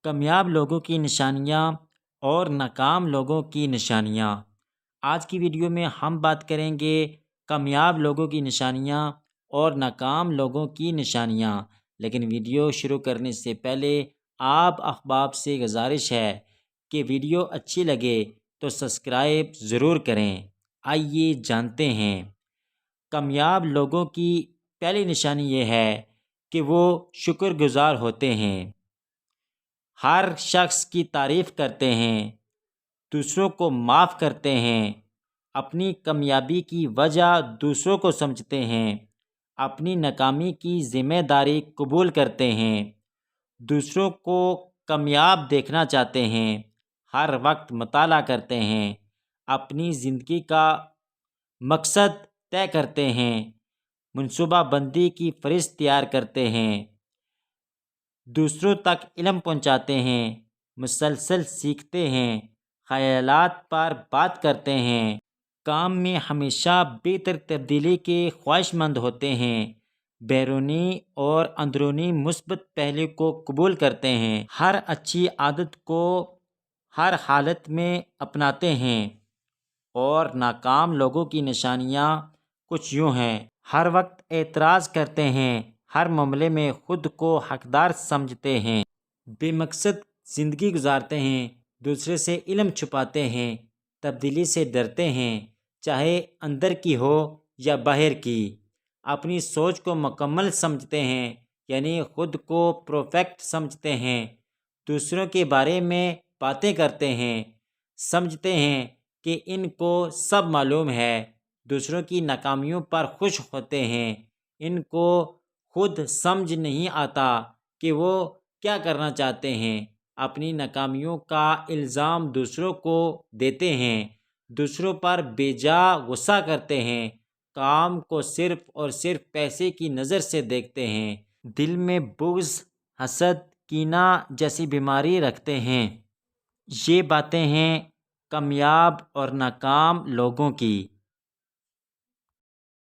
کامیاب لوگوں کی نشانیاں اور ناکام لوگوں کی نشانیاں۔ آج کی ویڈیو میں ہم بات کریں گے کامیاب لوگوں کی نشانیاں اور ناکام لوگوں کی نشانیاں۔ لیکن ویڈیو شروع کرنے سے پہلے آپ احباب سے گزارش ہے کہ ویڈیو اچھی لگے تو سبسکرائب ضرور کریں۔ آئیے جانتے ہیں۔ کامیاب لوگوں کی پہلی نشانی یہ ہے کہ وہ شکر گزار ہوتے ہیں۔ ہر شخص کی تعریف کرتے ہیں، دوسروں کو معاف کرتے ہیں، اپنی کامیابی کی وجہ دوسروں کو سمجھتے ہیں، اپنی ناکامی کی ذمہ داری قبول کرتے ہیں، دوسروں کو کامیاب دیکھنا چاہتے ہیں، ہر وقت مطالعہ کرتے ہیں، اپنی زندگی کا مقصد طے کرتے ہیں، منصوبہ بندی کی فہرست تیار کرتے ہیں، دوسروں تک علم پہنچاتے ہیں، مسلسل سیکھتے ہیں، خیالات پر بات کرتے ہیں، کام میں ہمیشہ بہتر تبدیلی کے خواہش مند ہوتے ہیں، بیرونی اور اندرونی مثبت پہلو کو قبول کرتے ہیں، ہر اچھی عادت کو ہر حالت میں اپناتے ہیں۔ اور ناکام لوگوں کی نشانیاں کچھ یوں ہیں۔ ہر وقت اعتراض کرتے ہیں، ہر معاملے میں خود کو حقدار سمجھتے ہیں، بے مقصد زندگی گزارتے ہیں، دوسرے سے علم چھپاتے ہیں، تبدیلی سے ڈرتے ہیں، چاہے اندر کی ہو یا باہر کی، اپنی سوچ کو مکمل سمجھتے ہیں، یعنی خود کو پرفیکٹ سمجھتے ہیں، دوسروں کے بارے میں باتیں کرتے ہیں، سمجھتے ہیں کہ ان کو سب معلوم ہے، دوسروں کی ناکامیوں پر خوش ہوتے ہیں، ان کو خود سمجھ نہیں آتا کہ وہ کیا کرنا چاہتے ہیں، اپنی ناکامیوں کا الزام دوسروں کو دیتے ہیں، دوسروں پر بے جا غصہ کرتے ہیں، کام کو صرف اور صرف پیسے کی نظر سے دیکھتے ہیں، دل میں بغض، حسد، کینہ جیسی بیماری رکھتے ہیں۔ یہ باتیں ہیں کامیاب اور ناکام لوگوں کی۔